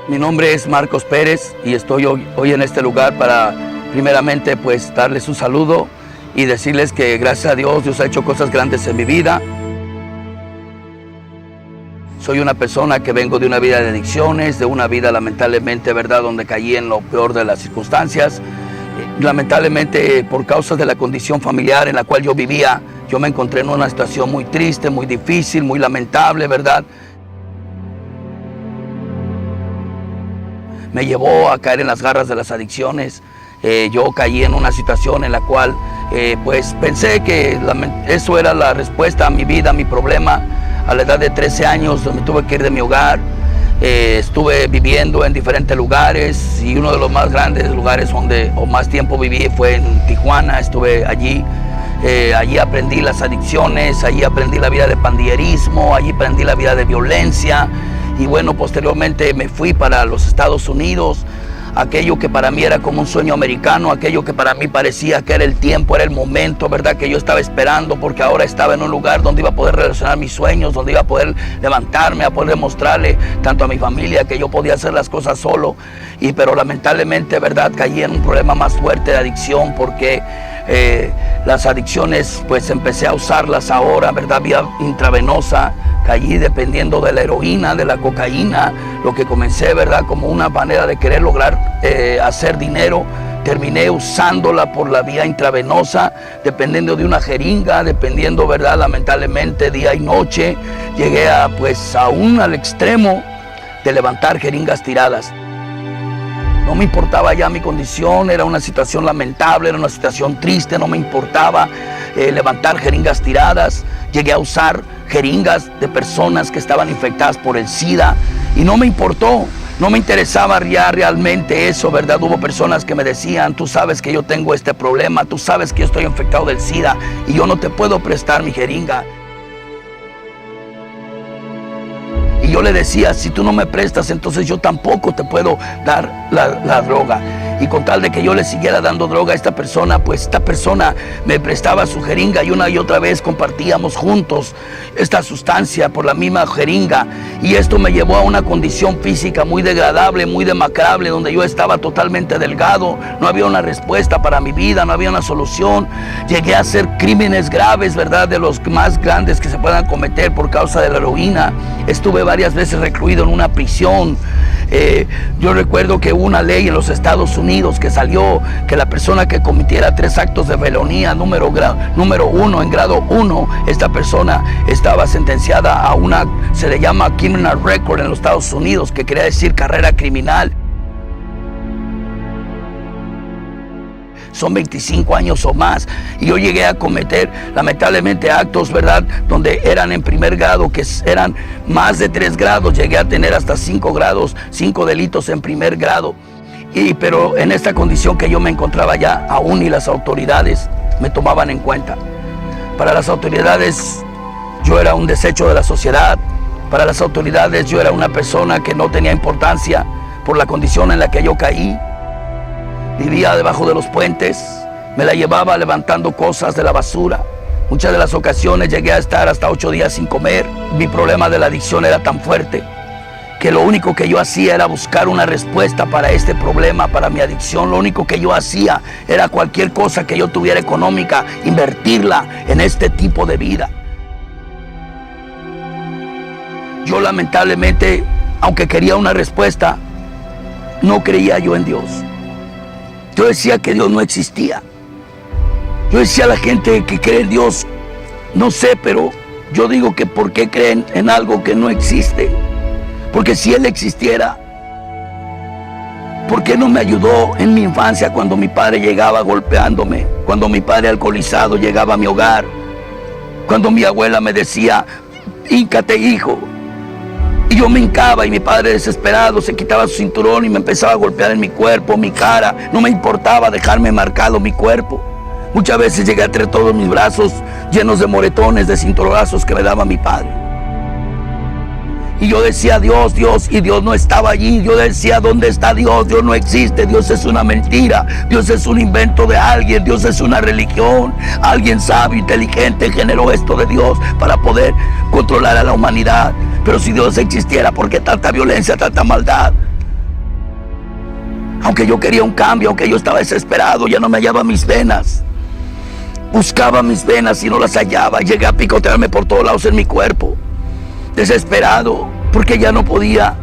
Mi nombre es Marcos Pérez y estoy hoy en este lugar para primeramente pues darles un saludo y decirles que gracias a Dios ha hecho cosas grandes en mi vida. Soy una persona que vengo de una vida de adicciones, de una vida lamentablemente, ¿verdad?, donde caí en lo peor de las circunstancias. Lamentablemente, por causa de la condición familiar en la cual yo vivía, yo me encontré en una situación muy triste, muy difícil, muy lamentable, ¿verdad? Me llevó a caer en las garras de las adicciones. Yo caí en una situación en la cual pues pensé que eso era la respuesta a mi vida, a mi problema. A la edad de 13 años me tuve que ir de mi hogar. Estuve viviendo en diferentes lugares y uno de los más grandes lugares donde más tiempo viví fue en Tijuana. Estuve allí. Allí aprendí las adicciones, allí aprendí la vida de pandillerismo, allí aprendí la vida de violencia. Y bueno, posteriormente me fui para los Estados Unidos, aquello que para mí era como un sueño americano, aquello que para mí parecía que era el tiempo, era el momento, ¿verdad?, que yo estaba esperando, porque ahora estaba en un lugar donde iba a poder relacionar mis sueños, donde iba a poder levantarme, a poder demostrarle tanto a mi familia que yo podía hacer las cosas solo. Pero lamentablemente, ¿verdad?, caí en un problema más fuerte de adicción, porque las adicciones pues empecé a usarlas ahora, ¿verdad?, vía intravenosa. Caí dependiendo de la heroína, de la cocaína, lo que comencé, ¿verdad?, como una manera de querer lograr hacer dinero. Terminé usándola por la vía intravenosa, dependiendo de una jeringa, dependiendo, ¿verdad?, lamentablemente día y noche. Llegué aún al extremo de levantar jeringas tiradas. No me importaba ya mi condición, era una situación lamentable, era una situación triste, no me importaba levantar jeringas tiradas. Llegué a usar jeringas de personas que estaban infectadas por el SIDA y no me importó, no me interesaba ya realmente eso, ¿verdad? Hubo personas que me decían: tú sabes que yo tengo este problema, tú sabes que yo estoy infectado del SIDA y yo no te puedo prestar mi jeringa. Y yo le decía: si tú no me prestas, entonces yo tampoco te puedo dar la droga. Y con tal de que yo le siguiera dando droga a esta persona, pues esta persona me prestaba su jeringa y una y otra vez compartíamos juntos esta sustancia por la misma jeringa. Y esto me llevó a una condición física muy degradable, muy demacrable, donde yo estaba totalmente delgado. No había una respuesta para mi vida, no había una solución. Llegué a hacer crímenes graves, ¿verdad?, de los más grandes que se puedan cometer por causa de la heroína. Estuve varias veces recluido en una prisión. Yo recuerdo que hubo una ley en los Estados Unidos que salió que la persona que cometiera 3 actos de felonía número 1, en grado 1, esta persona estaba sentenciada a se le llama criminal record en los Estados Unidos, que quería decir carrera criminal. Son 25 años o más, y yo llegué a cometer lamentablemente actos, ¿verdad?, donde eran en primer grado, que eran más de 3 grados, llegué a tener hasta 5 grados, 5 delitos en primer grado. Pero en esta condición que yo me encontraba ya, aún ni las autoridades me tomaban en cuenta. Para las autoridades yo era un desecho de la sociedad, para las autoridades yo era una persona que no tenía importancia por la condición en la que yo caí. Vivía debajo de los puentes, me la llevaba levantando cosas de la basura. Muchas de las ocasiones llegué a estar hasta 8 días sin comer. Mi problema de la adicción era tan fuerte que lo único que yo hacía era buscar una respuesta para este problema, para mi adicción. Lo único que yo hacía era cualquier cosa que yo tuviera económica, invertirla en este tipo de vida. Yo lamentablemente, aunque quería una respuesta, no creía yo en Dios. Yo decía que Dios no existía. Yo decía a la gente que cree en Dios, no sé, pero yo digo que ¿por qué creen en algo que no existe? Porque si Él existiera, ¿por qué no me ayudó en mi infancia cuando mi padre llegaba golpeándome? Cuando mi padre alcoholizado llegaba a mi hogar. Cuando mi abuela me decía: híncate, hijo. Y yo me hincaba y mi padre desesperado se quitaba su cinturón y me empezaba a golpear en mi cuerpo, mi cara. No me importaba dejarme marcado mi cuerpo. Muchas veces llegué a tener todos mis brazos llenos de moretones, de cinturonazos que me daba mi padre. Y yo decía: Dios, Dios, y Dios no estaba allí. Yo decía: ¿dónde está Dios? Dios no existe, Dios es una mentira, Dios es un invento de alguien, Dios es una religión. Alguien sabio, inteligente generó esto de Dios para poder controlar a la humanidad. Pero si Dios existiera, ¿por qué tanta violencia, tanta maldad? Aunque yo quería un cambio, aunque yo estaba desesperado, ya no me hallaba mis venas. Buscaba mis venas y no las hallaba. Llegué a picotearme por todos lados en mi cuerpo, desesperado, porque ya no podía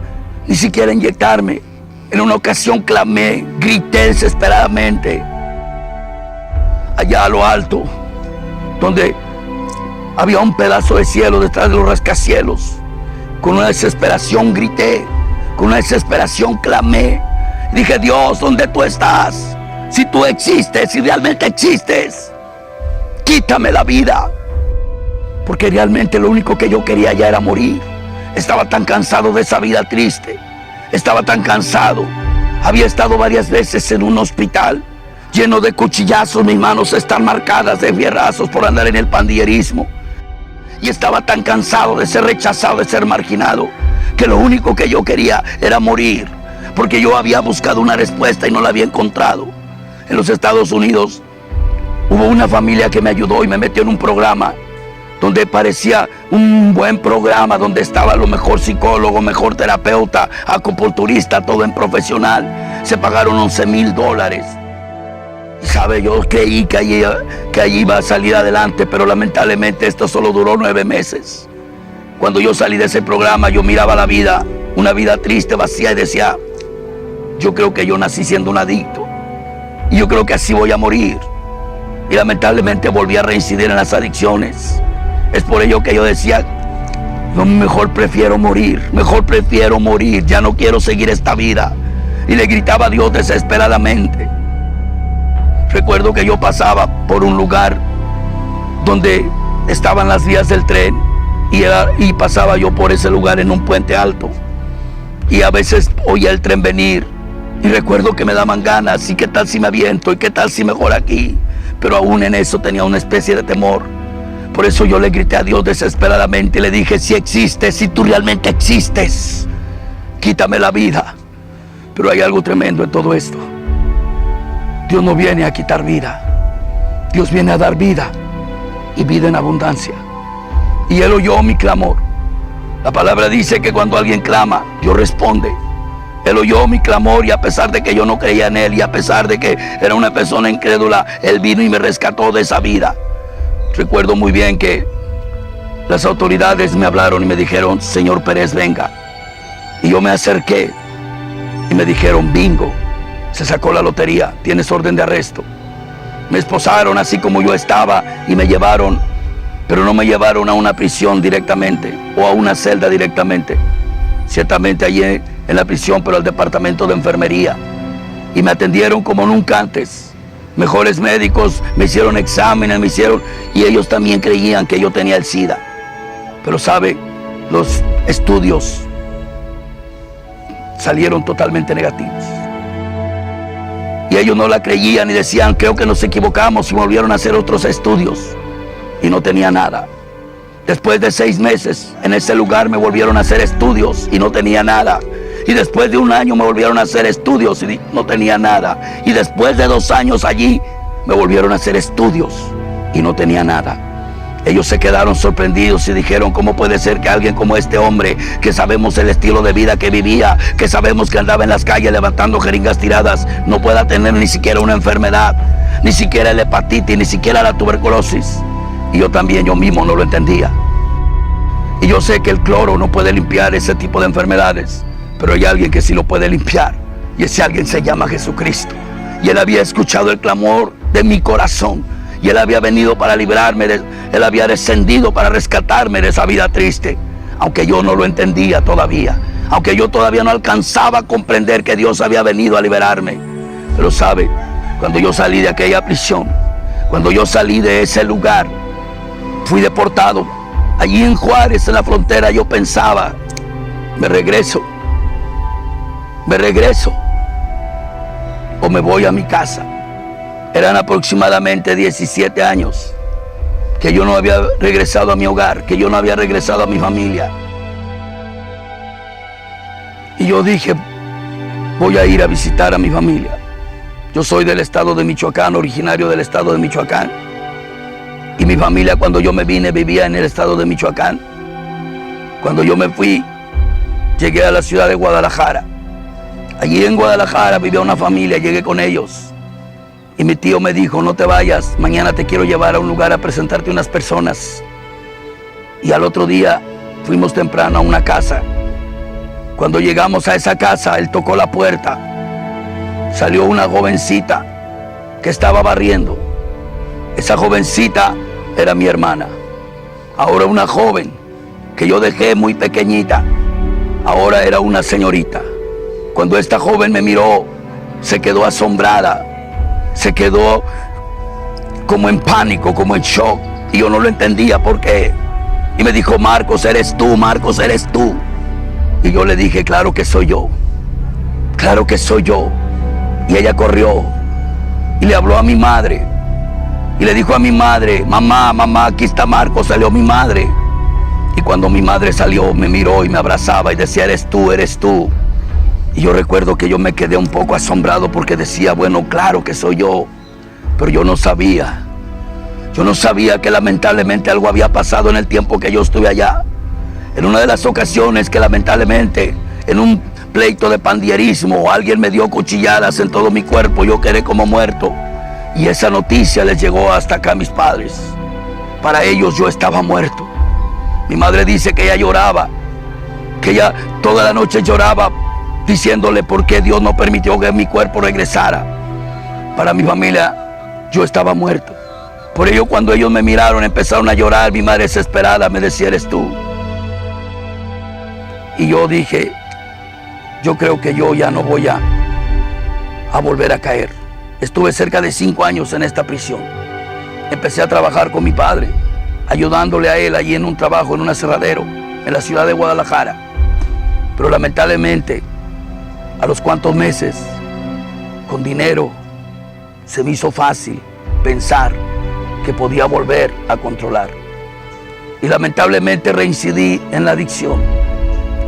ni siquiera inyectarme. En una ocasión clamé, grité desesperadamente, allá a lo alto, donde había un pedazo de cielo detrás de los rascacielos. Con una desesperación grité, con una desesperación clamé. Dije: Dios, ¿dónde tú estás? Si tú existes, si realmente existes, quítame la vida. Porque realmente lo único que yo quería ya era morir. Estaba tan cansado de esa vida triste. Estaba tan cansado. Había estado varias veces en un hospital lleno de cuchillazos. Mis manos están marcadas de fierrazos por andar en el pandillerismo. Y estaba tan cansado de ser rechazado, de ser marginado, que lo único que yo quería era morir. Porque yo había buscado una respuesta y no la había encontrado. En los Estados Unidos hubo una familia que me ayudó y me metió en un programa donde parecía un buen programa, donde estaba lo mejor psicólogo, mejor terapeuta, acupunturista, todo en profesional. Se pagaron $11,000. Y sabe, yo creí que allí iba a salir adelante, pero lamentablemente esto solo duró 9 meses. Cuando yo salí de ese programa, yo miraba la vida, una vida triste, vacía, y decía: yo creo que yo nací siendo un adicto, y yo creo que así voy a morir. Y lamentablemente volví a reincidir en las adicciones. Es por ello que yo decía: no, mejor prefiero morir, ya no quiero seguir esta vida. Y le gritaba a Dios desesperadamente. Recuerdo que yo pasaba por un lugar donde estaban las vías del tren y pasaba yo por ese lugar en un puente alto. Y a veces oía el tren venir y recuerdo que me daban ganas. ¿Y qué tal si me aviento? ¿Y qué tal si mejor aquí? Pero aún en eso tenía una especie de temor. Por eso yo le grité a Dios desesperadamente y le dije: si existes, si tú realmente existes, quítame la vida. Pero hay algo tremendo en todo esto. Dios no viene a quitar vida. Dios viene a dar vida, y vida en abundancia. Y Él oyó mi clamor. La palabra dice que cuando alguien clama, Dios responde. Él oyó mi clamor, y a pesar de que yo no creía en Él, y a pesar de que era una persona incrédula, Él vino y me rescató de esa vida. Recuerdo muy bien que las autoridades me hablaron y me dijeron: señor Pérez, venga. Y yo me acerqué y me dijeron: bingo, se sacó la lotería, tienes orden de arresto. Me esposaron así como yo estaba y me llevaron, pero no me llevaron a una prisión directamente o a una celda directamente. Ciertamente allí en la prisión, pero al departamento de enfermería. Y me atendieron como nunca antes. Mejores médicos, me hicieron exámenes, y ellos también creían que yo tenía el SIDA. Pero sabe, los estudios salieron totalmente negativos. Y ellos no la creían y decían: creo que nos equivocamos, y volvieron a hacer otros estudios y no tenía nada. Después de 6 meses en ese lugar me volvieron a hacer estudios y no tenía nada. Y después de 1 año me volvieron a hacer estudios y no tenía nada. Y después de 2 años allí me volvieron a hacer estudios y no tenía nada. Ellos se quedaron sorprendidos y dijeron: ¿cómo puede ser que alguien como este hombre, que sabemos el estilo de vida que vivía, que sabemos que andaba en las calles levantando jeringas tiradas, no pueda tener ni siquiera una enfermedad, ni siquiera el hepatitis, ni siquiera la tuberculosis? Y yo mismo no lo entendía. Y yo sé que el cloro no puede limpiar ese tipo de enfermedades, pero hay alguien que sí lo puede limpiar, y ese alguien se llama Jesucristo. Y Él había escuchado el clamor de mi corazón, y Él había venido para librarme, Él había descendido para rescatarme de esa vida triste, aunque yo no lo entendía todavía, aunque yo todavía no alcanzaba a comprender que Dios había venido a liberarme. Pero sabe, cuando yo salí de aquella prisión, cuando yo salí de ese lugar, fui deportado. Allí en Juárez, en la frontera, yo pensaba: me regreso, o me voy a mi casa. Eran aproximadamente 17 años que yo no había regresado a mi hogar, que yo no había regresado a mi familia. Y yo dije: voy a ir a visitar a mi familia. Yo soy del estado de Michoacán, originario del estado de Michoacán. Y mi familia, cuando yo me vine, vivía en el estado de Michoacán. Cuando yo me fui, llegué a la ciudad de Guadalajara. Allí en Guadalajara vivía una familia, llegué con ellos. Y mi tío me dijo, no te vayas, mañana te quiero llevar a un lugar a presentarte unas personas. Y al otro día fuimos temprano a una casa. Cuando llegamos a esa casa, él tocó la puerta. Salió una jovencita que estaba barriendo. Esa jovencita era mi hermana. Ahora una joven que yo dejé muy pequeñita, ahora era una señorita. Cuando esta joven me miró, se quedó asombrada, se quedó como en pánico, como en shock. Y yo no lo entendía por qué. Y me dijo, Marcos, eres tú, Marcos, eres tú. Y yo le dije, claro que soy yo, claro que soy yo. Y ella corrió y le habló a mi madre. Y le dijo a mi madre, mamá, mamá, aquí está Marcos, salió mi madre. Y cuando mi madre salió, me miró y me abrazaba y decía, eres tú, eres tú. Y yo recuerdo que yo me quedé un poco asombrado porque decía, bueno, claro que soy yo. Pero yo no sabía que lamentablemente algo había pasado en el tiempo que yo estuve allá. En una de las ocasiones que lamentablemente, en un pleito de pandillerismo, alguien me dio cuchilladas en todo mi cuerpo, yo quedé como muerto. Y esa noticia les llegó hasta acá a mis padres. Para ellos yo estaba muerto. Mi madre dice que ella lloraba, que ella toda la noche lloraba, diciéndole por qué Dios no permitió que mi cuerpo regresara. Para mi familia, yo estaba muerto. Por ello, cuando ellos me miraron, empezaron a llorar. Mi madre desesperada me decía, eres tú. Y yo dije, yo creo que yo ya no voy a volver a caer. Estuve cerca de 5 años en esta prisión. Empecé a trabajar con mi padre, ayudándole a él allí en un trabajo, en un aserradero, en la ciudad de Guadalajara. Pero lamentablemente, a los cuantos meses, con dinero, se me hizo fácil pensar que podía volver a controlar. Y lamentablemente reincidí en la adicción.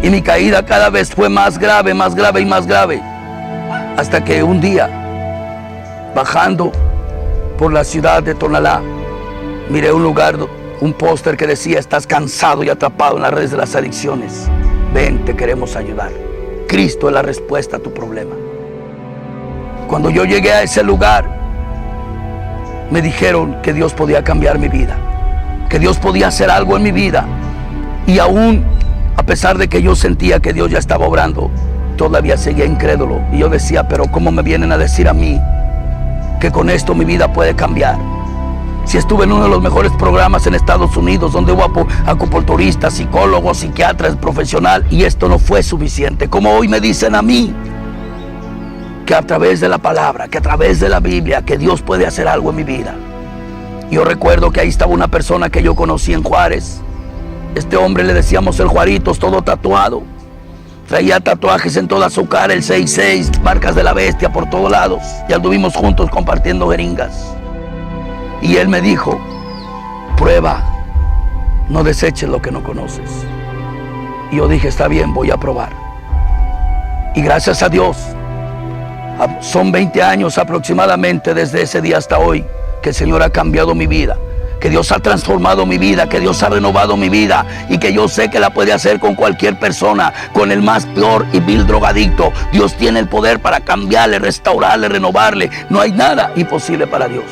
Y mi caída cada vez fue más grave, más grave y más grave. Hasta que un día, bajando por la ciudad de Tonalá, miré un lugar, un póster que decía, estás cansado y atrapado en las redes de las adicciones. Ven, te queremos ayudar. Cristo es la respuesta a tu problema. Cuando yo llegué a ese lugar, me dijeron que Dios podía cambiar mi vida, que Dios podía hacer algo en mi vida. Y aún, a pesar de que yo sentía que Dios ya estaba obrando, todavía seguía incrédulo. Y yo decía, pero ¿cómo me vienen a decir a mí que con esto mi vida puede cambiar? Si estuve en uno de los mejores programas en Estados Unidos, donde hubo acupunturistas, psicólogos, psiquiatras, profesional, y esto no fue suficiente. Como hoy me dicen a mí que a través de la palabra, que a través de la Biblia, que Dios puede hacer algo en mi vida. Yo recuerdo que ahí estaba una persona que yo conocí en Juárez. Este hombre le decíamos el Juaritos, todo tatuado. Traía tatuajes en toda su cara, el 66, marcas de la bestia por todos lados. Y anduvimos juntos compartiendo jeringas. Y él me dijo, prueba, no deseches lo que no conoces. Y yo dije, está bien, voy a probar. Y gracias a Dios, son 20 años aproximadamente desde ese día hasta hoy que el Señor ha cambiado mi vida, que Dios ha transformado mi vida, que Dios ha renovado mi vida y que yo sé que la puede hacer con cualquier persona, con el más peor y vil drogadicto. Dios tiene el poder para cambiarle, restaurarle, renovarle. No hay nada imposible para Dios.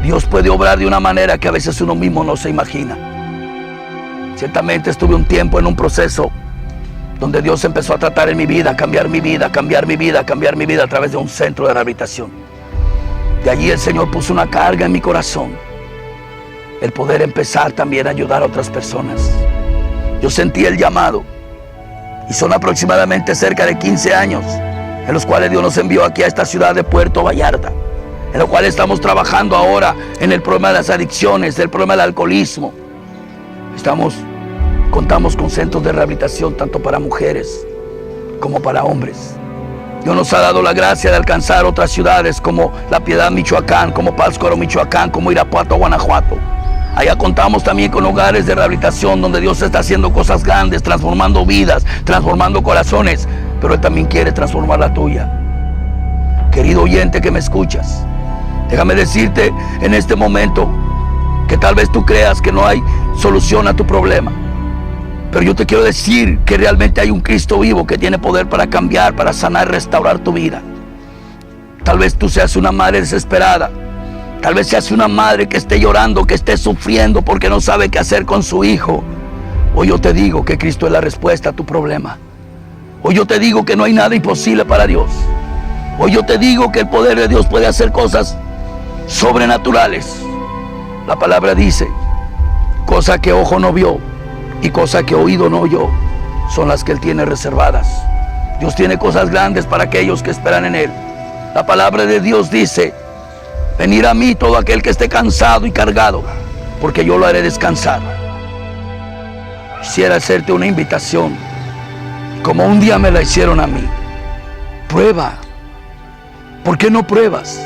Dios puede obrar de una manera que a veces uno mismo no se imagina. Ciertamente estuve un tiempo en un proceso donde Dios empezó a tratar en mi vida, cambiar mi vida, cambiar mi vida, cambiar mi vida a través de un centro de rehabilitación. De allí el Señor puso una carga en mi corazón, el poder empezar también a ayudar a otras personas. Yo sentí el llamado y son aproximadamente cerca de 15 años en los cuales Dios nos envió aquí a esta ciudad de Puerto Vallarta, en lo cual estamos trabajando ahora en el problema de las adicciones, el problema del alcoholismo. Contamos con centros de rehabilitación tanto para mujeres como para hombres. Dios nos ha dado la gracia de alcanzar otras ciudades como La Piedad, Michoacán, como Pátzcuaro, Michoacán, como Irapuato, Guanajuato. Allá contamos también con hogares de rehabilitación donde Dios está haciendo cosas grandes, transformando vidas, transformando corazones, pero Él también quiere transformar la tuya. Querido oyente que me escuchas, déjame decirte en este momento que tal vez tú creas que no hay solución a tu problema. Pero yo te quiero decir que realmente hay un Cristo vivo que tiene poder para cambiar, para sanar, restaurar tu vida. Tal vez tú seas una madre desesperada. Tal vez seas una madre que esté llorando, que esté sufriendo porque no sabe qué hacer con su hijo. Hoy yo te digo que Cristo es la respuesta a tu problema. Hoy yo te digo que no hay nada imposible para Dios. Hoy yo te digo que el poder de Dios puede hacer cosas sobrenaturales. La palabra dice, cosa que ojo no vio y cosa que oído no oyó, son las que Él tiene reservadas. Dios tiene cosas grandes para aquellos que esperan en Él. La palabra de Dios dice, venid a mí todo aquel que esté cansado y cargado, porque yo lo haré descansar. Quisiera hacerte una invitación, como un día me la hicieron a mí. Prueba. ¿Por qué no pruebas?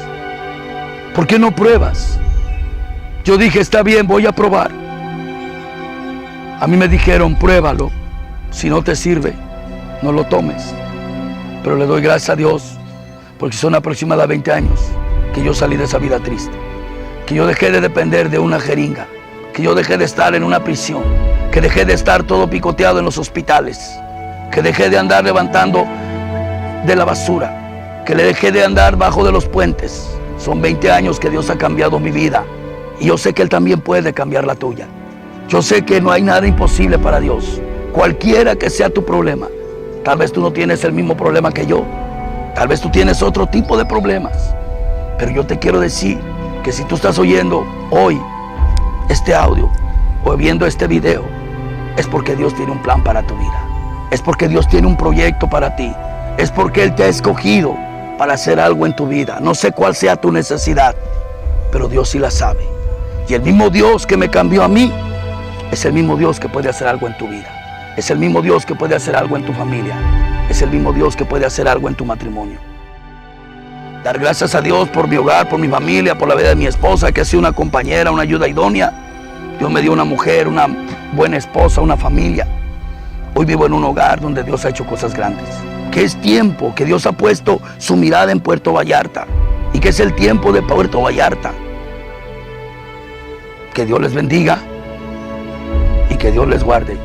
¿Por qué no pruebas? Yo dije, está bien, voy a probar. A mí me dijeron, pruébalo. Si no te sirve, no lo tomes. Pero le doy gracias a Dios, porque son aproximadamente 20 años que yo salí de esa vida triste. Que yo dejé de depender de una jeringa. Que yo dejé de estar en una prisión. Que dejé de estar todo picoteado en los hospitales. Que dejé de andar levantando de la basura. Que le dejé de andar bajo de los puentes. Son 20 años que Dios ha cambiado mi vida. Y yo sé que Él también puede cambiar la tuya. Yo sé que no hay nada imposible para Dios. Cualquiera que sea tu problema. Tal vez tú no tienes el mismo problema que yo. Tal vez tú tienes otro tipo de problemas. Pero yo te quiero decir que si tú estás oyendo hoy este audio o viendo este video, es porque Dios tiene un plan para tu vida. Es porque Dios tiene un proyecto para ti. Es porque Él te ha escogido para hacer algo en tu vida. No sé cuál sea tu necesidad, pero Dios sí la sabe. Y el mismo Dios que me cambió a mí, es el mismo Dios que puede hacer algo en tu vida. Es el mismo Dios que puede hacer algo en tu familia. Es el mismo Dios que puede hacer algo en tu matrimonio. Dar gracias a Dios por mi hogar, por mi familia, por la vida de mi esposa, que ha sido una compañera, una ayuda idónea. Dios me dio una mujer, una buena esposa, una familia. Hoy vivo en un hogar donde Dios ha hecho cosas grandes. Que es tiempo que Dios ha puesto su mirada en Puerto Vallarta. Y que es el tiempo de Puerto Vallarta. Que Dios les bendiga y que Dios les guarde.